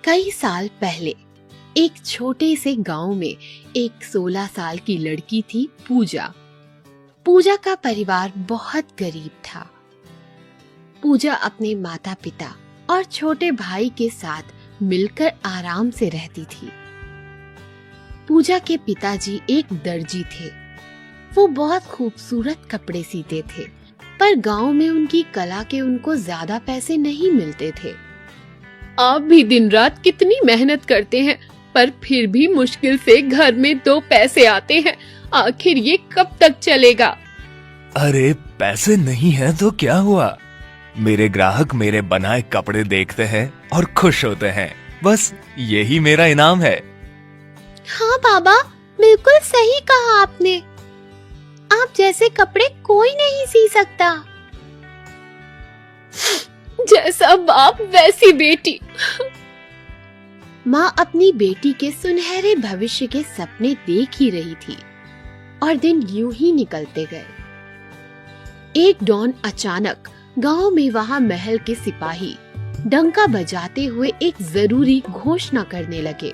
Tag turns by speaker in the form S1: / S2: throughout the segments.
S1: कई साल पहले एक छोटे से गांव में एक 16 साल की लड़की थी, पूजा। पूजा का परिवार बहुत गरीब था। पूजा अपने माता पिता और छोटे भाई के साथ मिलकर आराम से रहती थी। पूजा के पिताजी एक दर्जी थे। वो बहुत खूबसूरत कपड़े सीते थे, पर गांव में उनकी कला के उनको ज्यादा पैसे नहीं मिलते थे। आप भी दिन रात कितनी मेहनत करते हैं, पर फिर भी मुश्किल से घर में 2 पैसे आते हैं। आखिर ये कब तक चलेगा?
S2: अरे पैसे नहीं है तो क्या हुआ? मेरे ग्राहक मेरे बनाए कपड़े देखते हैं और खुश होते हैं। बस यही मेरा इनाम है।
S1: हाँ बाबा, बिल्कुल सही कहा आपने। आप जैसे कपड़े कोई नहीं सी सकता। जैसा बाप वैसी बेटी। माँ अपनी बेटी के सुनहरे भविष्य के सपने देख ही रही थी और दिन यूं ही निकलते गए। एक डॉन अचानक गांव में वहां महल के सिपाही डंका बजाते हुए एक जरूरी घोषणा करने लगे।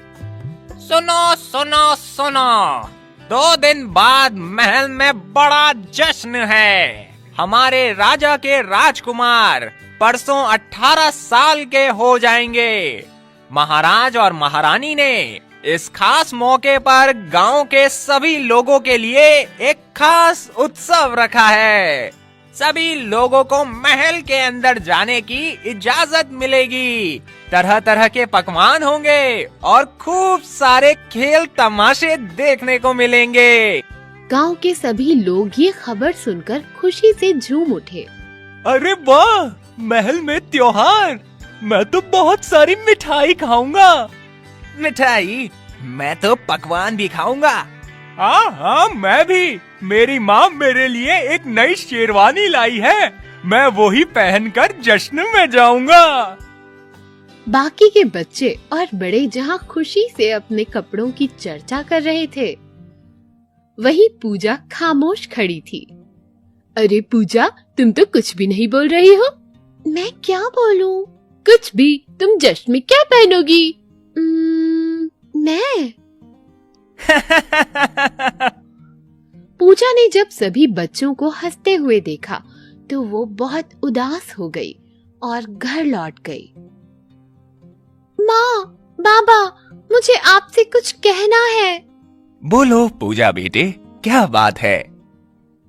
S3: सुनो सुनो सुनो, 2 दिन बाद महल में बड़ा जश्न है। हमारे राजा के राजकुमार परसों 18 साल के हो जाएंगे। महाराज और महारानी ने इस खास मौके पर गांव के सभी लोगों के लिए एक खास उत्सव रखा है। सभी लोगों को महल के अंदर जाने की इजाजत मिलेगी। तरह तरह के पकवान होंगे और खूब सारे खेल तमाशे देखने को मिलेंगे।
S1: गांव के सभी लोग ये खबर सुनकर खुशी से झूम उठे।
S2: अरे वाह, महल में त्योहार! मैं तो बहुत सारी मिठाई खाऊंगा।
S3: मिठाई? मैं तो पकवान भी खाऊंगा।
S2: हाँ, मैं भी। मेरी माँ मेरे लिए एक नई शेरवानी लाई है। मैं वही पहनकर जश्न में जाऊंगा।
S1: बाकी के बच्चे और बड़े जहाँ खुशी से अपने कपड़ों की चर्चा कर रहे थे, वही पूजा खामोश खड़ी थी। अरे पूजा, तुम तो कुछ भी नहीं बोल रही हो। मैं क्या बोलूं? कुछ भी। तुम जश्न में क्या पहनोगी? मैं पूजा ने जब सभी बच्चों को हंसते हुए देखा तो वो बहुत उदास हो गई और घर लौट गई। माँ, बाबा, मुझे आपसे कुछ कहना है।
S2: बोलो पूजा बेटे, क्या बात है?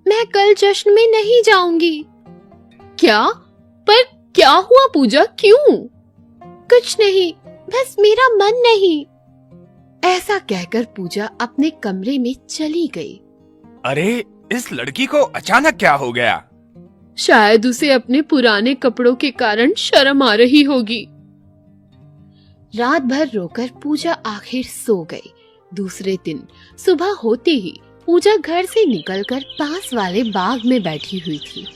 S1: मैं कल जश्न में नहीं जाऊंगी। क्या? पर क्या हुआ पूजा, क्यों? कुछ नहीं, बस मेरा मन नहीं। ऐसा कहकर पूजा अपने कमरे में चली गई।
S2: अरे, इस लड़की को अचानक क्या हो गया?
S1: शायद उसे अपने पुराने कपड़ों के कारण शर्म आ रही होगी। रात भर रोकर पूजा आखिर सो गई। दूसरे दिन सुबह होते ही पूजा घर से निकलकर पास वाले बाग में बैठी हुई थी।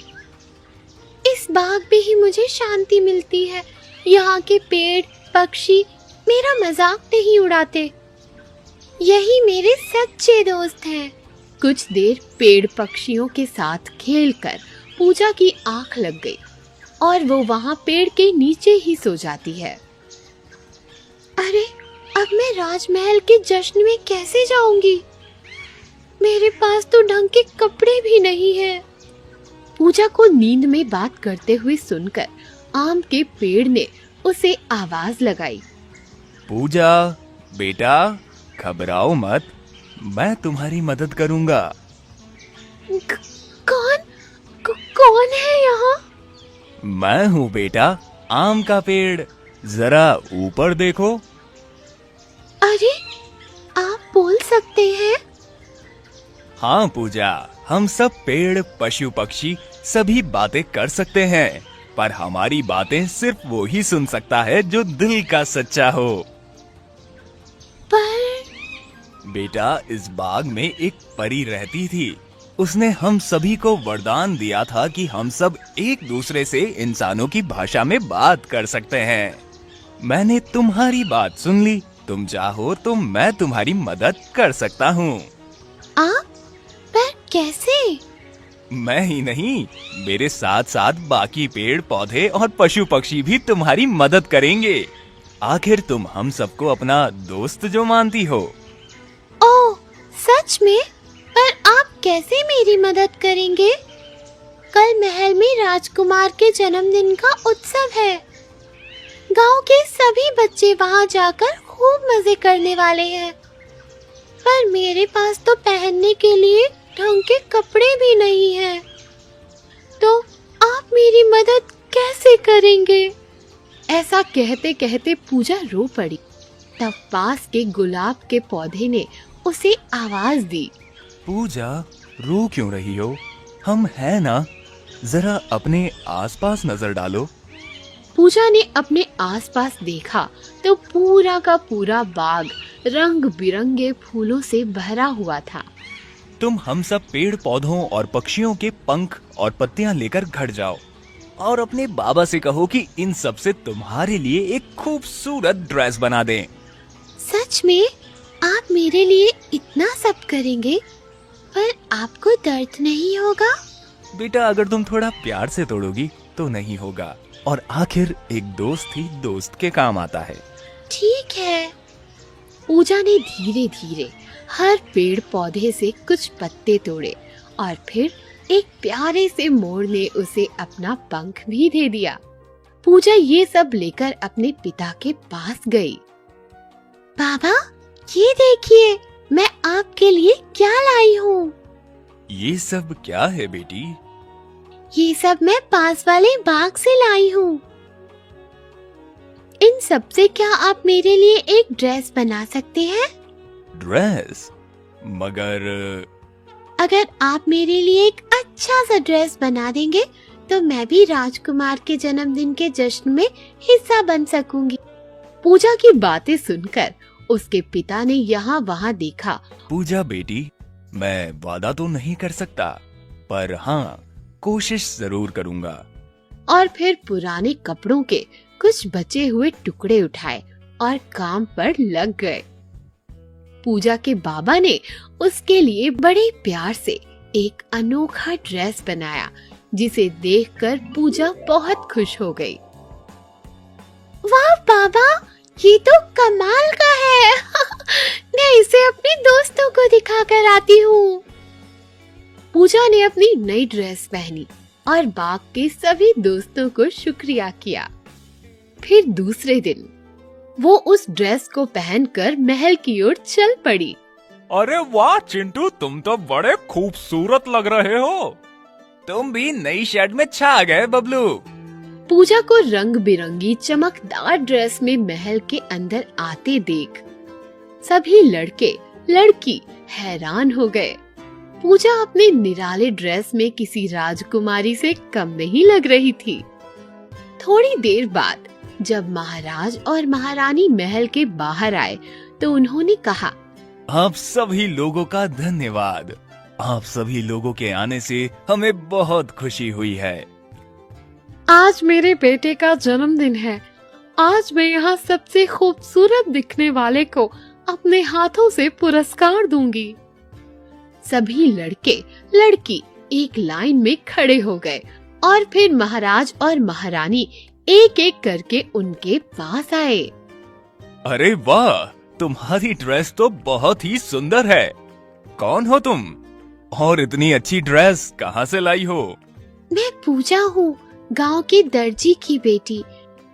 S1: इस बाग में ही मुझे शांति मिलती है। यहाँ के पेड़ पक्षी मेरा मजाक नहीं उड़ाते। यही मेरे सच्चे दोस्त हैं। कुछ देर पेड़ पक्षियों के साथ खेलकर पूजा की आंख लग गई और वो वहाँ पेड़ के नीचे ही सो जाती है। अरे, अब मैं राजमहल के जश्न में कैसे जाऊंगी? मेरे पास तो ढंग के कपड़े भी नहीं हैं। पूजा को नींद में बात करते हुए सुनकर आम के पेड़ ने उसे आवाज लगाई।
S2: पूजा बेटा, घबराओ मत, मैं तुम्हारी मदद करूंगा।
S1: कौन है यहाँ?
S2: मैं हूँ बेटा, आम का पेड़। जरा ऊपर देखो।
S1: अरे, आप बोल सकते हैं?
S2: हाँ पूजा, हम सब पेड़ पशु पक्षी सभी बातें कर सकते हैं, पर हमारी बातें सिर्फ वो ही सुन सकता है जो दिल का सच्चा हो।
S1: पर
S2: बेटा, इस बाग में एक परी रहती थी। उसने हम सभी को वरदान दिया था कि हम सब एक दूसरे से इंसानों की भाषा में बात कर सकते हैं। मैंने तुम्हारी बात सुन ली। तुम चाहो तो मैं तुम्हारी मदद कर सकता हूँ।
S1: आप? पर कैसे?
S2: मैं ही नहीं, मेरे साथ साथ बाकी पेड़ पौधे और पशु पक्षी भी तुम्हारी मदद करेंगे। आखिर तुम हम सबको अपना दोस्त जो मानती हो।
S1: ओह, सच में? पर आप कैसे मेरी मदद करेंगे? कल महल में राजकुमार के जन्मदिन का उत्सव है। गांव के सभी बच्चे वहां जाकर खूब मजे करने वाले हैं। पर मेरे पास तो पहनने के लिए ढंग के कपड़े भी नहीं हैं। तो आप मेरी मदद कैसे करेंगे? ऐसा कहते कहते पूजा रो पड़ी। तब पास के गुलाब के पौधे ने उसे आवाज दी।
S2: पूजा, रो क्यों रही हो? हम हैं ना, जरा अपने आसपास नजर डालो।
S1: पूजा ने अपने आसपास देखा तो पूरा का पूरा बाग रंग बिरंगे फूलों से भरा हुआ था।
S2: तुम हम सब पेड़ पौधों और पक्षियों के पंख और पत्तियां लेकर घर जाओ और अपने बाबा से कहो कि इन सब से तुम्हारे लिए एक खूबसूरत ड्रेस बना दें।
S1: सच में? आप मेरे लिए इतना सब करेंगे? पर आपको दर्द नहीं होगा?
S2: बेटा, अगर तुम थोड़ा प्यार से तोड़ोगी तो नहीं होगा, और आखिर एक दोस्त ही दोस्त के काम आता है।
S1: ठीक है। पूजा ने धीरे धीरे हर पेड़ पौधे से कुछ पत्ते तोड़े और फिर एक प्यारे से मोर ने उसे अपना पंख भी दे दिया। पूजा ये सब लेकर अपने पिता के पास गई। बाबा, ये देखिए, मैं आपके लिए क्या लाई हूँ।
S2: ये सब क्या है बेटी?
S1: ये सब मैं पास वाले बाग से लाई हूँ। इन सब से क्या आप मेरे लिए एक ड्रेस बना सकते हैं?
S2: ड्रेस? मगर
S1: अगर आप मेरे लिए एक अच्छा सा ड्रेस बना देंगे तो मैं भी राजकुमार के जन्मदिन के जश्न में हिस्सा बन सकूंगी। पूजा की बातें सुनकर उसके पिता ने यहाँ वहाँ देखा।
S2: पूजा बेटी, मैं वादा तो नहीं कर सकता, पर हाँ, कोशिश जरूर करूंगा।
S1: और फिर पुराने कपड़ों के कुछ बचे हुए टुकड़े उठाए और काम पर लग गए। पूजा के बाबा ने उसके लिए बड़े प्यार से एक अनोखा ड्रेस बनाया, जिसे देखकर पूजा बहुत खुश हो गई। वाह बाबा, ये तो कमाल का है। मैं इसे अपने दोस्तों को दिखा कर आती हूँ। पूजा ने अपनी नई ड्रेस पहनी और बाग के सभी दोस्तों को शुक्रिया किया। फिर दूसरे दिन वो उस ड्रेस को पहनकर महल की ओर चल पड़ी।
S3: अरे वाह चिंटू, तुम तो बड़े खूबसूरत लग रहे हो।
S2: तुम भी नई शर्ट में छा गए बबलू।
S1: पूजा को रंग बिरंगी चमकदार ड्रेस में महल के अंदर आते देख सभी लड़के लड़की हैरान हो गए। पूजा अपने निराले ड्रेस में किसी राजकुमारी से कम नहीं लग रही थी। थोड़ी देर बाद जब महाराज और महारानी महल के बाहर आए तो उन्होंने कहा,
S2: आप सभी लोगों का धन्यवाद। आप सभी लोगों के आने से हमें बहुत खुशी हुई है।
S1: आज मेरे बेटे का जन्मदिन है। आज मैं यहाँ सबसे खूबसूरत दिखने वाले को अपने हाथों से पुरस्कार दूंगी। सभी लड़के लड़की एक लाइन में खड़े हो गए और फिर महाराज और महारानी एक एक करके उनके पास आए।
S2: अरे वाह, तुम्हारी ड्रेस तो बहुत ही सुंदर है। कौन हो तुम? और इतनी अच्छी ड्रेस कहाँ से लाई हो?
S1: मैं पूजा हूँ, गांव के दर्जी की बेटी।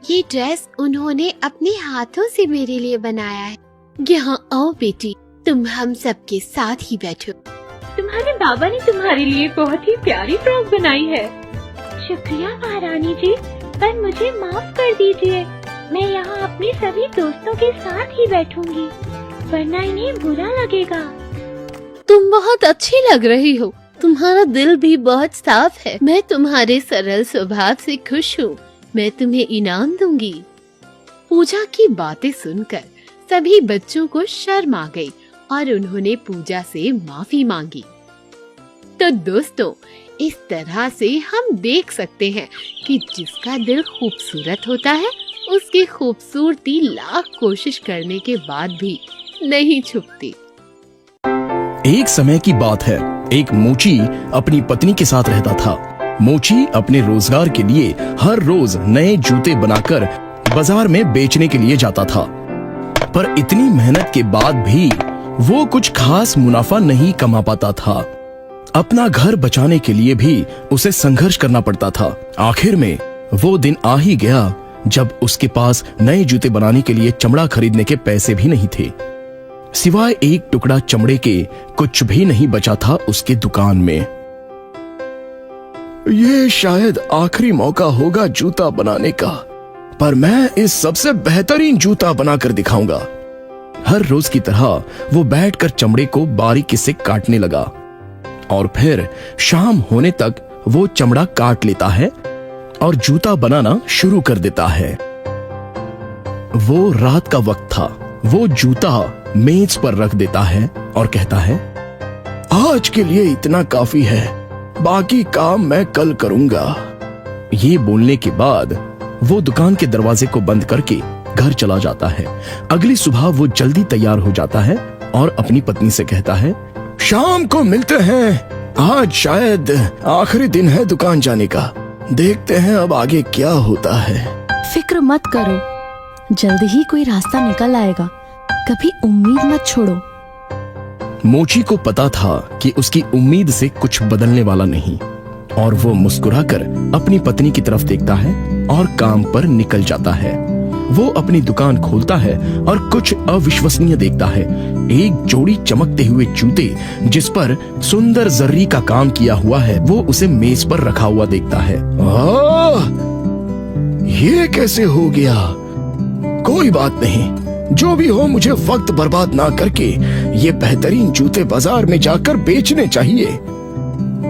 S1: ये ड्रेस उन्होंने अपने हाथों से मेरे लिए बनाया है। यहाँ आओ बेटी, तुम हम सबके साथ ही बैठो। तुम्हारे बाबा ने तुम्हारे लिए बहुत ही प्यारी फ्रॉक बनाई है। शुक्रिया महारानी जी, पर मुझे माफ कर दीजिए। मैं यहाँ अपने सभी दोस्तों के साथ ही बैठूंगी, वरना इन्हें बुरा लगेगा। तुम बहुत अच्छी लग रही हो। तुम्हारा दिल भी बहुत साफ है। मैं तुम्हारे सरल स्वभाव से खुश हूँ। मैं तुम्हें इनाम दूंगी। पूजा की बातें सुनकर सभी बच्चों को शर्म आ गई और उन्होंने पूजा से माफी मांगी। तो दोस्तों, इस तरह से हम देख सकते हैं कि जिसका दिल खूबसूरत होता है उसकी खूबसूरती लाख कोशिश करने के बाद भी नहीं छुपती।
S4: एक समय की बात है, एक मोची अपनी पत्नी के साथ रहता था। मोची अपने रोजगार के लिए हर रोज नए जूते बनाकर बाजार में बेचने के लिए जाता था। पर इतनी मेहनत के बाद भी वो कुछ खास मुनाफा नहीं कमा पाता था। अपना घर बचाने के लिए भी उसे संघर्ष करना पड़ता था। आखिर में वो दिन आ ही गया जब उसके पास नए जूते बनाने के लिए चमड़ा खरीदने के पैसे भी नहीं थे। सिवाय एक टुकड़ा चमड़े के कुछ भी नहीं बचा था उसके दुकान में। ये शायद आखिरी मौका होगा जूता बनाने का, पर मैं इस सबसे बेहतरीन जूता बनाकर दिखाऊंगा। हर रोज की तरह वो बैठकर चमड़े को बारीकी से काटने लगा और फिर शाम होने तक वो चमड़ा काट लेता है और जूता बनाना शुरू कर देता है। वो रात का वक्त था। वो जूता मेज पर रख देता है और कहता है, आज के लिए इतना काफी है, बाकी काम मैं कल करूंगा। ये बोलने के बाद वो दुकान के दरवाजे को बंद करके घर चला जाता है। अगली सुबह वो जल्दी तैयार हो जाता है और अपनी पत्नी से कहता है, शाम को मिलते हैं। आज शायद आखिरी दिन है दुकान जाने का। देखते हैं अब आगे क्या होता है।
S5: फिक्र मत करो, जल्द ही कोई रास्ता निकल आएगा। कभी उम्मीद मत छोड़ो।
S4: मोची को पता था कि उसकी उम्मीद से कुछ बदलने वाला नहीं और वो मुस्कुराकर अपनी पत्नी की तरफ देखता है और काम पर निकल जाता है। वो अपनी दुकान खोलता है और कुछ अविश्वसनीय देखता है। एक जोड़ी चमकते हुए जूते जिस पर सुंदर जर्री का काम किया हुआ है, वो उसे मेज पर रखा हुआ देखता है। ये कैसे हो गया? कोई बात नहीं, जो भी हो मुझे वक्त बर्बाद ना करके ये बेहतरीन जूते बाजार में जाकर बेचने चाहिए।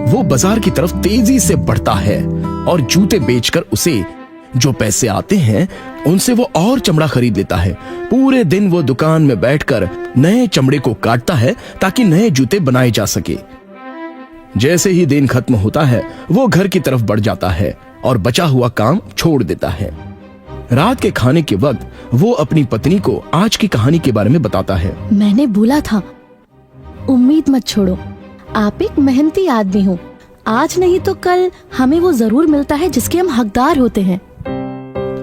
S4: वो बाजार की तरफ तेजी से बढ़ता है और जूते बेचकर उसे जो पैसे आते हैं उनसे वो और चमड़ा खरीद लेता है। पूरे दिन वो दुकान में बैठकर नए चमड़े को काटता है ताकि नए जूते बनाए जा सके। जैसे ही दिन खत्म होता है वो घर की तरफ बढ़ जाता है और बचा हुआ काम छोड़ देता है। रात के खाने के वक्त वो अपनी पत्नी को आज की कहानी के बारे में बताता है।
S5: मैंने बोला था, उम्मीद मत छोड़ो। आप एक मेहनती आदमी हो। आज नहीं तो कल हमें वो जरूर मिलता है जिसके हम हकदार होते हैं।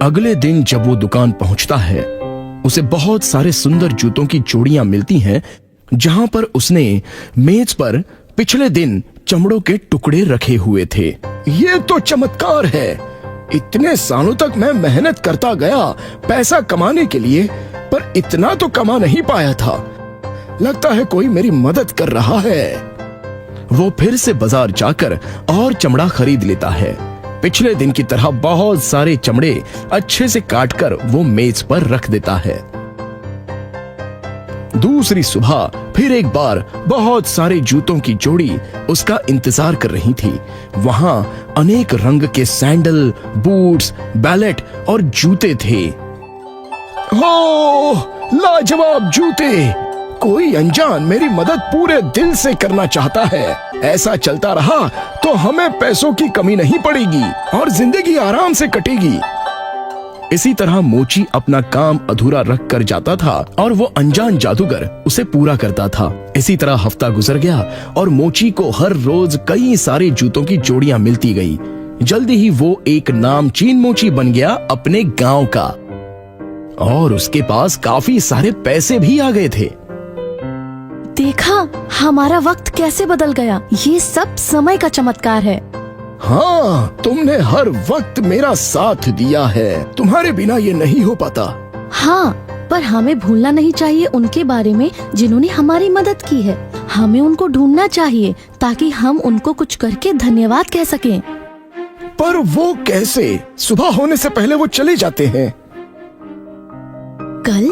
S4: अगले दिन जब वो दुकान पहुंचता है, उसे बहुत सारे सुंदर जूतों की जोड़ियां मिलती हैं, जहां पर उसने मेज पर पिछले दिन चमड़ों के टुकड़े रखे हुए थे। ये तो चमत्कार है। इतने सालों तक मैं मेहनत करता गया पैसा कमाने के लिए, पर इतना तो कमा नहीं पाया था। लगता है कोई मेरी मदद कर रहा है। वो फिर से बाजार जाकर और चमड़ा खरीद लेता है। पिछले दिन की तरह बहुत सारे चमड़े अच्छे से काटकर वो मेज पर रख देता है। दूसरी सुबह फिर एक बार बहुत सारे जूतों की जोड़ी उसका इंतजार कर रही थी। वहां अनेक रंग के सैंडल, बूट्स, बैलेट और जूते थे। हो, लाजवाब जूते! कोई अनजान मेरी मदद पूरे दिल से करना चाहता है। ऐसा चलता रहा तो हमें पैसों की कमी नहीं पड़ेगी और जिंदगी आराम से कटेगी। इसी तरह मोची अपना काम अधूरा रख कर जाता था और वो अनजान जादूगर उसे पूरा करता था। इसी तरह हफ्ता गुजर गया और मोची को हर रोज कई सारे जूतों की जोड़ियां मिलती गई। जल्दी ही वो एक नामचीन मोची बन गया अपने गांव का और उसके पास काफी सारे पैसे भी आ गए थे।
S5: देखा, हमारा वक्त कैसे बदल गया। ये सब समय का चमत्कार है।
S4: हाँ, तुमने हर वक्त मेरा साथ दिया है। तुम्हारे बिना ये नहीं हो पाता।
S5: हाँ, पर हमें भूलना नहीं चाहिए उनके बारे में जिन्होंने हमारी मदद की है। हमें उनको ढूंढना चाहिए ताकि हम उनको कुछ करके धन्यवाद कह सकें।
S4: पर वो कैसे? सुबह होने से पहले वो चले जाते हैं।
S5: कल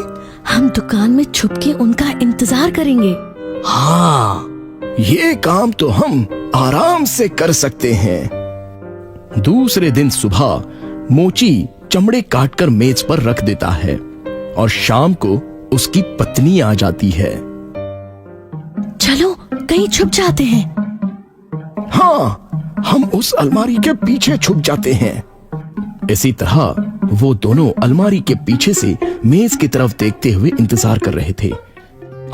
S5: हम दुकान में छुप के उनका इंतजार करेंगे।
S4: हाँ, ये काम तो हम आराम से कर सकते हैं। दूसरे दिन सुबह मोची चमड़े काटकर मेज पर रख देता है और शाम को उसकी पत्नी आ जाती है।
S5: चलो कहीं छुप जाते हैं।
S4: हाँ, हम उस अलमारी के पीछे छुप जाते हैं। इसी तरह वो दोनों अलमारी के पीछे से मेज की तरफ देखते हुए इंतजार कर रहे थे।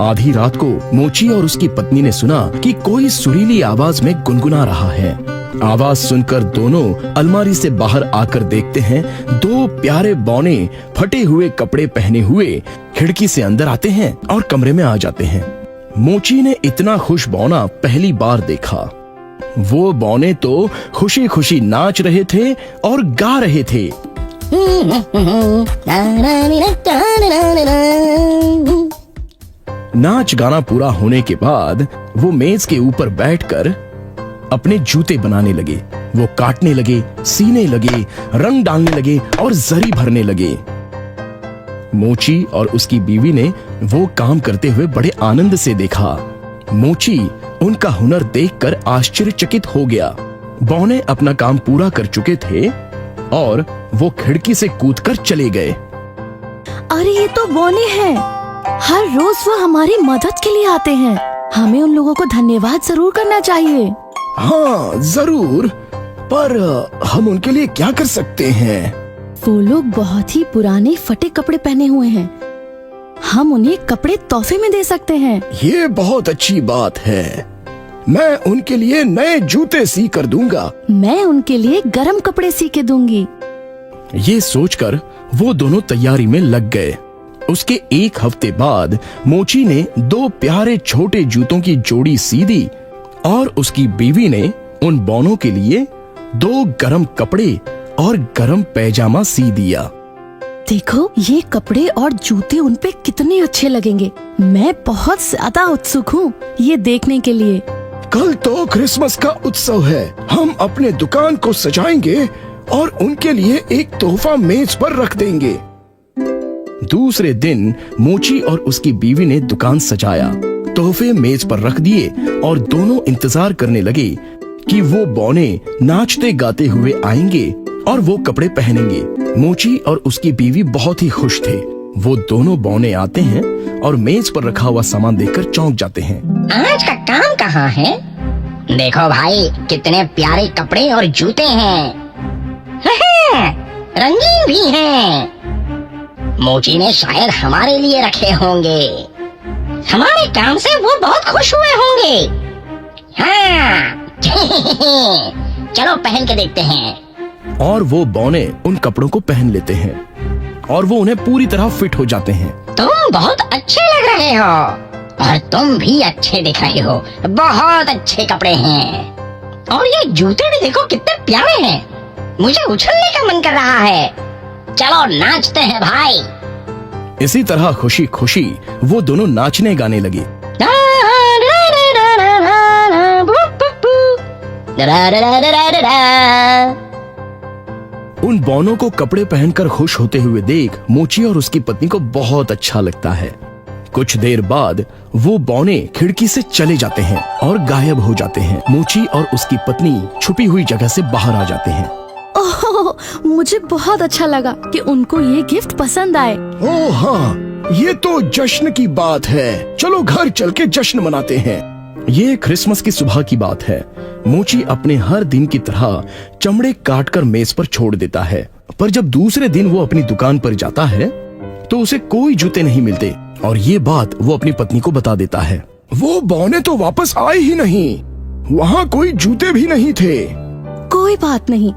S4: आधी रात को मोची और उसकी पत्नी ने सुना कि कोई सुरीली आवाज में गुनगुना रहा है। आवाज सुनकर दोनों अलमारी से बाहर आकर देखते हैं 2 प्यारे बौने फटे हुए कपड़े पहने हुए खिड़की से अंदर आते हैं और कमरे में आ जाते हैं। मोची ने इतना खुश बौना पहली बार देखा। वो बौने तो खुशी खुशी नाच रहे थे और गा रहे थे। नाच गाना पूरा होने के बाद वो मेज के ऊपर बैठकर अपने जूते बनाने लगे। वो काटने लगे, सीने लगे, रंग डालने लगे और जरी भरने लगे। मोची और उसकी बीवी ने वो काम करते हुए बड़े आनंद से देखा। मोची उनका हुनर देखकर आश्चर्यचकित हो गया। बौने अपना काम पूरा कर चुके थे और वो खिड़की से कूदकर चले गए।
S5: अरे ये तो बौने हैं। हर रोज वो हमारी मदद के लिए आते हैं। हमें उन लोगों को धन्यवाद जरूर करना चाहिए।
S4: हाँ जरूर, पर हम उनके लिए क्या कर सकते हैं?
S5: वो लोग बहुत ही पुराने फटे कपड़े पहने हुए हैं। हम उन्हें कपड़े तोहफे में दे सकते हैं।
S4: ये बहुत अच्छी बात है। मैं उनके लिए नए जूते सी कर दूंगा।
S5: मैं उनके लिए गरम कपड़े सी के दूंगी।
S4: ये सोचकर वो दोनों तैयारी में लग गए। उसके 1 हफ्ते बाद मोची ने 2 प्यारे छोटे जूतों की जोड़ी सी दी और उसकी बीवी ने उन बौनों के लिए 2 गरम कपड़े और गरम पैजामा सी दिया।
S5: देखो ये कपड़े और जूते उन पे कितने अच्छे लगेंगे। मैं बहुत ज्यादा उत्सुक हूँ ये देखने के लिए।
S4: कल तो क्रिसमस का उत्सव है। हम अपने दुकान को सजाएंगे और उनके लिए एक तोहफा मेज पर रख देंगे। दूसरे दिन मोची और उसकी बीवी ने दुकान सजाया, तोहफे मेज पर रख दिए और दोनों इंतजार करने लगे कि वो बौने नाचते गाते हुए आएंगे और वो कपड़े पहनेंगे। मोची और उसकी बीवी बहुत ही खुश थे। वो दोनों बौने आते हैं और मेज पर रखा हुआ सामान देखकर चौंक जाते हैं।
S6: आज का काम कहाँ है? देखो भाई कितने प्यारे कपड़े और जूते हैं। रंगीन भी हैं। मोची ने शायद हमारे लिए रखे होंगे। हमारे काम से वो बहुत खुश हुए होंगे। हाँ। चलो पहन के देखते हैं।
S4: और वो बौने उन कपड़ों को पहन लेते हैं और वो उन्हें पूरी तरह फिट हो जाते हैं।
S6: तुम बहुत अच्छे लग रहे हो और तुम भी अच्छे दिख रहे हो। बहुत अच्छे कपड़े हैं और ये जूते भी देखो कितने प्यारे हैं। मुझे उछलने का मन कर रहा है। चलो नाचते हैं भाई।
S4: इसी तरह खुशी खुशी वो दोनों नाचने गाने लगे। उन बौनों को कपड़े पहनकर खुश होते हुए देख मोची और उसकी पत्नी को बहुत अच्छा लगता है। कुछ देर बाद वो बौने खिड़की से चले जाते हैं और गायब हो जाते हैं। मोची और उसकी पत्नी छुपी हुई जगह से बाहर आ जाते हैं।
S5: ओह, मुझे बहुत अच्छा लगा कि उनको ये गिफ्ट पसंद आए।
S4: ओह हाँ, ये तो जश्न की बात है। चलो घर चल के जश्न मनाते हैं। ये क्रिसमस की सुबह की बात है। मोची अपने हर दिन की तरह चमड़े काटकर मेज पर छोड़ देता है, पर जब दूसरे दिन वो अपनी दुकान पर जाता है तो उसे कोई जूते नहीं मिलते और ये बात वो अपनी पत्नी को बता देता है। वो बौने तो वापस आए ही नहीं। वहाँ कोई जूते भी नहीं थे।
S5: कोई बात नहीं,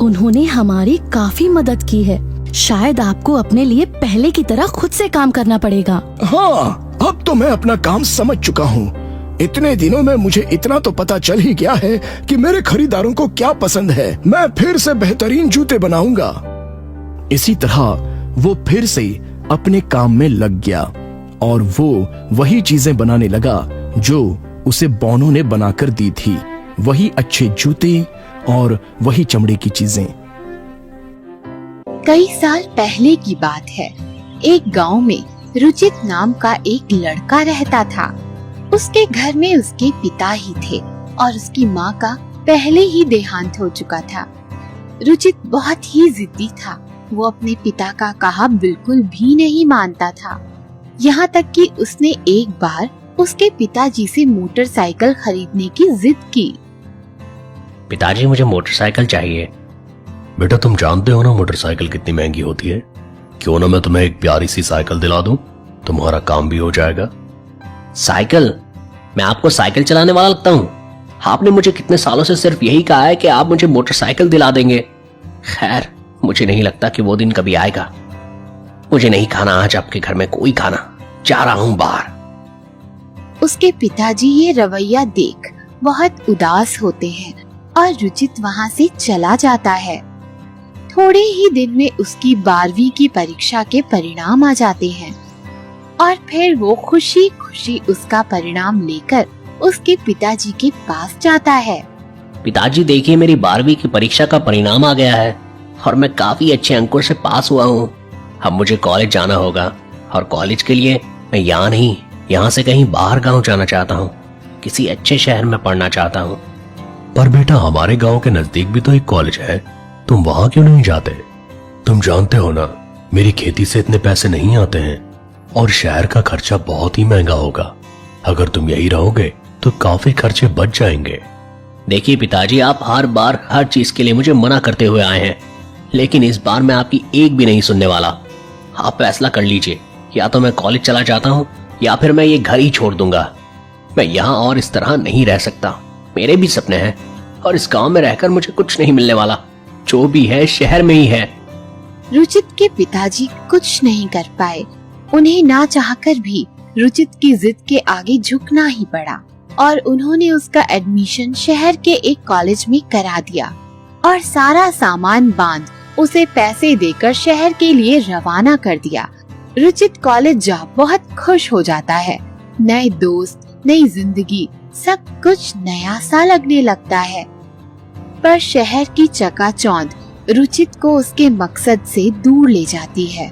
S5: उन्होंने हमारी काफी मदद की है। शायद आपको अपने लिए पहले की तरह खुद से काम करना पड़ेगा।
S4: हाँ, अब तो मैं अपना काम समझ चुका हूँ। इतने दिनों में मुझे इतना तो पता चल ही गया है कि मेरे खरीदारों को क्या पसंद है। मैं फिर से बेहतरीन जूते बनाऊंगा। इसी तरह वो फिर से अपने काम में लग गया और वो वही चीजें बनाने लगा जो उसे बौनों ने बनाकर दी थी। वही अच्छे जूते और वही चमड़े की चीजें।
S1: कई साल पहले की बात है। एक गांव में रुचित नाम का एक लड़का रहता था। उसके घर में उसके पिता ही थे और उसकी माँ का पहले ही देहांत हो चुका था। रुचित बहुत ही जिद्दी था। वो अपने पिता का कहा बिल्कुल भी नहीं मानता था। यहाँ तक कि उसने एक बार उसके पिताजी से मोटरसाइकिल खरीदने की जिद की।
S7: पिताजी मुझे मोटरसाइकिल चाहिए।
S8: बेटा तुम जानते हो ना मोटरसाइकिल कितनी महंगी होती है। क्यों ना मैं तुम्हें एक प्यारी सी साइकिल दिला दूं, तुम्हारा काम भी हो जाएगा।
S7: साइकिल? मैं आपको साइकिल चलाने वाला लगता हूँ? आपने मुझे कितने सालों से सिर्फ यही कहा है कि आप मुझे मोटरसाइकिल दिला देंगे। खैर, मुझे नहीं लगता कि वो दिन कभी आएगा। मुझे नहीं खाना आज आपके घर में कोई खाना, जा रहा हूं बाहर।
S1: उसके पिताजी ये रवैया देख बहुत उदास होते हैं और रुचित वहाँ से चला जाता है। थोड़े ही दिन में उसकी 12वीं की परीक्षा के परिणाम आ जाते हैं और फिर वो खुशी खुशी उसका परिणाम लेकर उसके पिताजी के पास जाता है।
S7: पिताजी देखिए, मेरी 12वीं की परीक्षा का परिणाम आ गया है और मैं काफी अच्छे अंकों से पास हुआ हूँ। अब मुझे कॉलेज जाना होगा और कॉलेज के लिए मैं यहाँ नहीं, यहाँ से कहीं बाहर गांव जाना चाहता हूँ। किसी अच्छे शहर में पढ़ना चाहता हूँ।
S8: पर बेटा, हमारे गांव के नजदीक भी तो एक कॉलेज है, तुम वहां क्यों नहीं जाते? तुम जानते हो ना, मेरी खेती से इतने पैसे नहीं आते हैं और शहर का खर्चा बहुत ही महंगा होगा। अगर तुम यही रहोगे तो काफी खर्चे बच जाएंगे।
S7: देखिए पिताजी, आप हर बार हर चीज के लिए मुझे मना करते हुए आए हैं, लेकिन इस बार मैं आपकी एक भी नहीं सुनने वाला। आप फैसला कर लीजिए, या तो मैं कॉलेज चला जाता हूँ या फिर मैं ये घर ही छोड़ दूंगा। मैं यहाँ और इस तरह नहीं रह सकता। मेरे भी सपने हैं और इस गांव में रहकर मुझे कुछ नहीं मिलने वाला। जो भी है शहर में ही है।
S1: रुचित के पिताजी कुछ नहीं कर पाए। उन्हें ना चाहकर भी रुचित की जिद के आगे झुकना ही पड़ा और उन्होंने उसका एडमिशन शहर के एक कॉलेज में करा दिया और सारा सामान बांध उसे पैसे देकर शहर के लिए रवाना कर दिया। रुचित कॉलेज जा बहुत खुश हो जाता है। नए दोस्त, नई जिंदगी, सब कुछ नया सा लगने लगता है। पर शहर की चकाचौंध रुचित को उसके मकसद से दूर ले जाती है।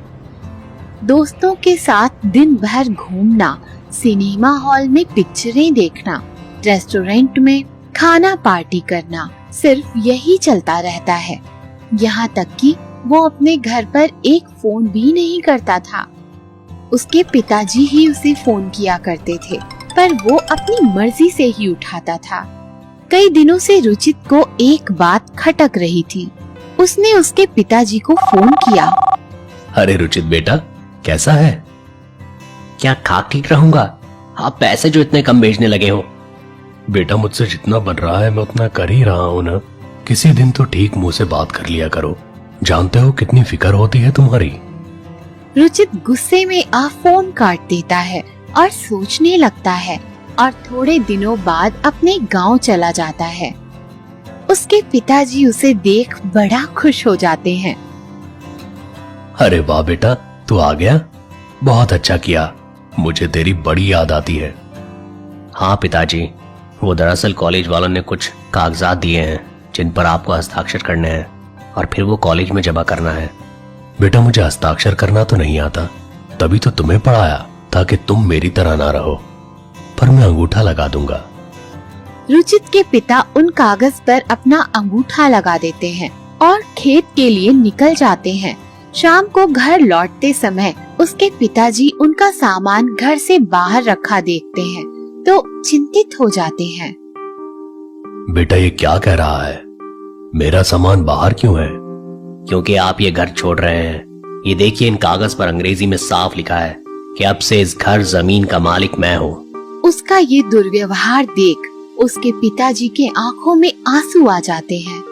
S1: दोस्तों के साथ दिन भर घूमना, सिनेमा हॉल में पिक्चरें देखना, रेस्टोरेंट में खाना पार्टी करना, सिर्फ यही चलता रहता है। यहाँ तक कि वो अपने घर पर एक फोन भी नहीं करता था। उसके पिताजी ही उसे फोन किया करते थे, पर वो अपनी मर्जी से ही उठाता था। कई दिनों से रुचित को एक बात खटक रही थी। उसने उसके पिताजी को फोन किया।
S8: अरे रुचित बेटा, कैसा है?
S7: क्या खाक ठीक रहूंगा? आप पैसे जो इतने कम भेजने लगे हो।
S8: बेटा, मुझसे जितना बन रहा है मैं उतना कर ही रहा हूँ ना। किसी दिन तो ठीक मुंह से बात कर लिया करो। जानते हो कितनी फिक्र होती है तुम्हारी।
S1: रुचित गुस्से में आ फोन काट देता है और सोचने लगता है और थोड़े दिनों बाद अपने गांव चला जाता है। उसके पिताजी उसे देख बड़ा खुश हो जाते हैं।
S8: अरे वाह बेटा, तू आ गया, बहुत अच्छा किया। मुझे तेरी बड़ी याद आती है।
S7: हाँ पिताजी, वो दरअसल कॉलेज वालों ने कुछ कागजात दिए हैं जिन पर आपको हस्ताक्षर करने हैं और फिर वो कॉलेज में जमा करना है।
S8: बेटा, मुझे हस्ताक्षर करना तो नहीं आता, तभी तो तुम्हें पढ़ाया ताकि तुम मेरी तरह ना रहो। पर मैं अंगूठा लगा दूंगा।
S1: रुचित के पिता उन कागज पर अपना अंगूठा लगा देते हैं और खेत के लिए निकल जाते हैं। शाम को घर लौटते समय उसके पिताजी उनका सामान घर से बाहर रखा देखते हैं तो चिंतित हो जाते हैं।
S8: बेटा, ये क्या कह रहा है? मेरा सामान बाहर क्यों है?
S7: क्योंकि आप ये घर छोड़ रहे हैं। ये देखिए, इन कागज पर अंग्रेजी में साफ लिखा है कि अब से इस घर जमीन का मालिक मैं हूँ।
S1: उसका ये दुर्व्यवहार देख उसके पिताजी के आंखों में आंसू आ जाते हैं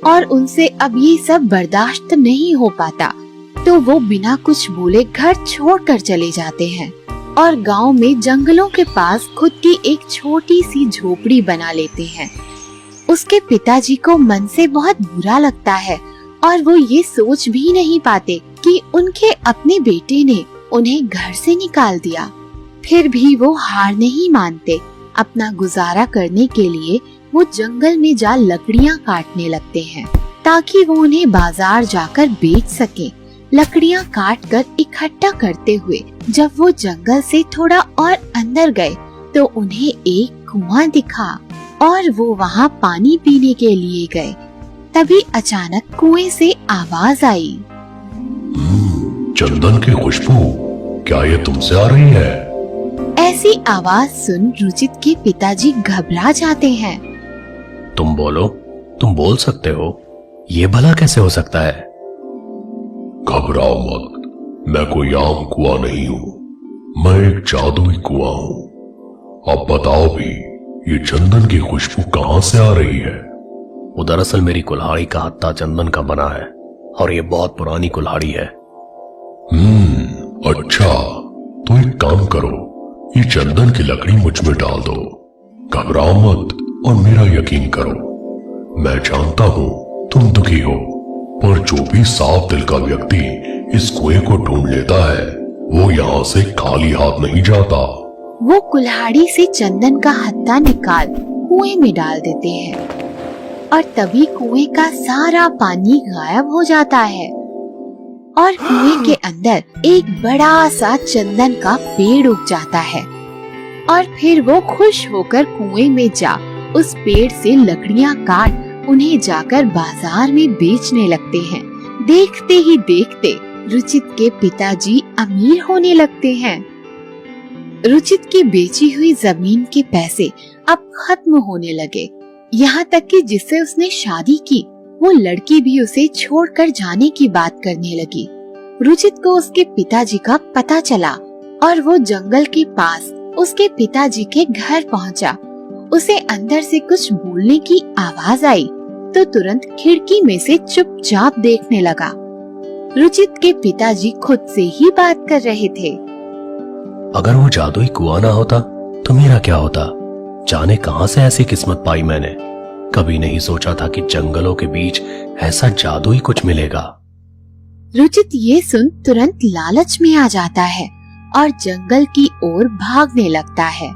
S1: और उनसे अब ये सब बर्दाश्त नहीं हो पाता, तो वो बिना कुछ बोले घर छोड़कर चले जाते हैं और गांव में जंगलों के पास खुद की एक छोटी सी झोपड़ी बना लेते हैं। उसके पिताजी को मन से बहुत बुरा लगता है और वो ये सोच भी नहीं पाते कि उनके अपने बेटे ने उन्हें घर से निकाल दिया। फिर भी वो हार नहीं मानते। अपना गुजारा करने के लिए वो जंगल में जा लकड़ियाँ काटने लगते हैं ताकि वो उन्हें बाजार जाकर बेच सके। लकड़ियाँ काट कर इकट्ठा करते हुए जब वो जंगल से थोड़ा और अंदर गए तो उन्हें एक कुआं दिखा और वो वहाँ पानी पीने के लिए गए। तभी अचानक कुएं से आवाज आई।
S8: चंदन की खुशबू, क्या ये तुमसे आ रही है?
S1: ऐसी आवाज सुन रुचित के पिताजी घबरा जाते हैं।
S8: तुम बोलो, तुम बोल सकते हो। ये भला कैसे हो सकता है? घबराओ मत, मैं कोई आम कुआं नहीं हूँ, मैं एक जादुई कुआं हूँ। अब बताओ भी, ये चंदन की खुशबू कहां से आ रही है?
S7: वो दरअसल मेरी कुल्हाड़ी का हत्था चंदन का बना है और ये बहुत पुरानी कुल्हाड़ी है।
S8: अच्छा, तो एक काम करो, ये चंदन की लकड़ी मुझ में डाल दो। घबराओ मत और मेरा यकीन करो। मैं जानता हूं तुम दुखी हो, पर जो भी साफ दिल का व्यक्ति इस कुएं को ढूंढ लेता है वो यहाँ से खाली हाथ नहीं जाता।
S1: वो कुल्हाड़ी से चंदन का हत्था निकाल कुएं में डाल देते हैं और तभी कुएं का सारा पानी गायब हो जाता है और कुएं के अंदर एक बड़ा सा चंदन का पेड़ उग जाता है। और फिर वो खुश होकर कुएं में जा उस पेड़ से लकड़ियां काट उन्हें जाकर बाजार में बेचने लगते हैं। देखते ही देखते रुचित के पिताजी अमीर होने लगते हैं। रुचित की बेची हुई जमीन के पैसे अब खत्म होने लगे, यहाँ तक कि जिससे उसने शादी की वो लड़की भी उसे छोड़कर जाने की बात करने लगी। रुचित को उसके पिताजी का पता चला और वो जंगल के पास उसके पिताजी के घर पहुंचा। उसे अंदर से कुछ बोलने की आवाज आई तो तुरंत खिड़की में से चुपचाप देखने लगा। रुचित के पिताजी खुद से ही बात कर रहे थे।
S7: अगर वो जादुई कुआं ना होता तो मेरा क्या होता? जाने कहां से ऐसी किस्मत पाई मैंने। कभी नहीं सोचा था कि जंगलों के बीच ऐसा जादुई कुछ मिलेगा।
S1: रुचित ये सुन तुरंत लालच में आ जाता है और जंगल की ओर भागने लगता है।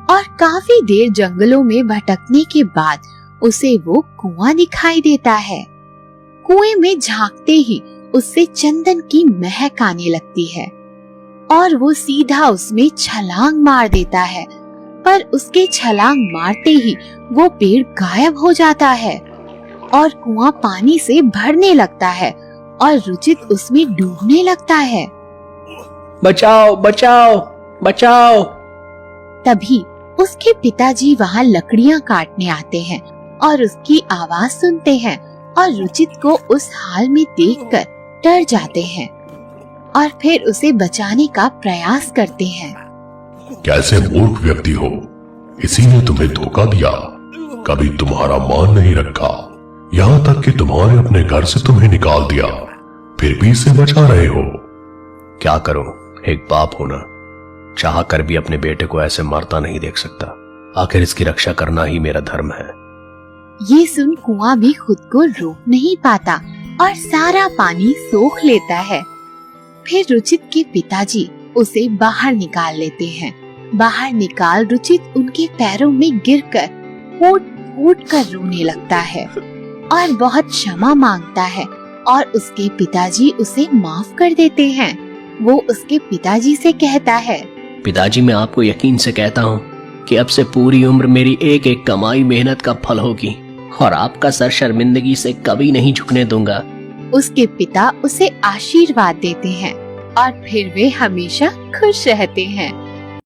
S1: और काफी देर जंगलों में भटकने के बाद उसे वो कुआं दिखाई देता है। कुएं में झांकते ही उससे चंदन की महक आने लगती है और वो सीधा उसमें छलांग मार देता है। पर उसके छलांग मारते ही वो पेड़ गायब हो जाता है और कुआं पानी से भरने लगता है और रुचित उसमें डूबने लगता है।
S7: बचाओ बचाओ बचाओ!
S1: तभी उसके पिताजी वहाँ लकड़ियाँ काटने आते हैं और उसकी आवाज सुनते हैं और रुचित को उस हाल में देखकर डर जाते हैं और फिर उसे बचाने का प्रयास करते हैं।
S8: कैसे मूर्ख व्यक्ति हो, इसी ने तुम्हें धोखा दिया। कभी तुम्हारा मान नहीं रखा, यहाँ तक कि तुम्हारे अपने घर से तुम्हें निकाल दिया, फिर भी इसे बचा रहे हो।
S7: क्या करूं, एक बाप होना चाह कर भी अपने बेटे को ऐसे मरता नहीं देख सकता। आखिर इसकी रक्षा करना ही मेरा धर्म है।
S1: ये सुन कुआं भी खुद को रोक नहीं पाता और सारा पानी सोख लेता है। फिर रुचित के पिताजी उसे बाहर निकाल लेते हैं। बाहर निकाल रुचित उनके पैरों में गिरकर फूट फूट कर रोने लगता है और बहुत क्षमा मांगता है और उसके पिताजी उसे माफ कर देते हैं। वो उसके पिताजी से कहता है,
S7: पिताजी मैं आपको यकीन से कहता हूँ कि अब से पूरी उम्र मेरी एक एक कमाई मेहनत का फल होगी और आपका सर शर्मिंदगी से कभी नहीं झुकने दूंगा।
S1: उसके पिता उसे आशीर्वाद देते हैं और फिर वे हमेशा खुश रहते हैं।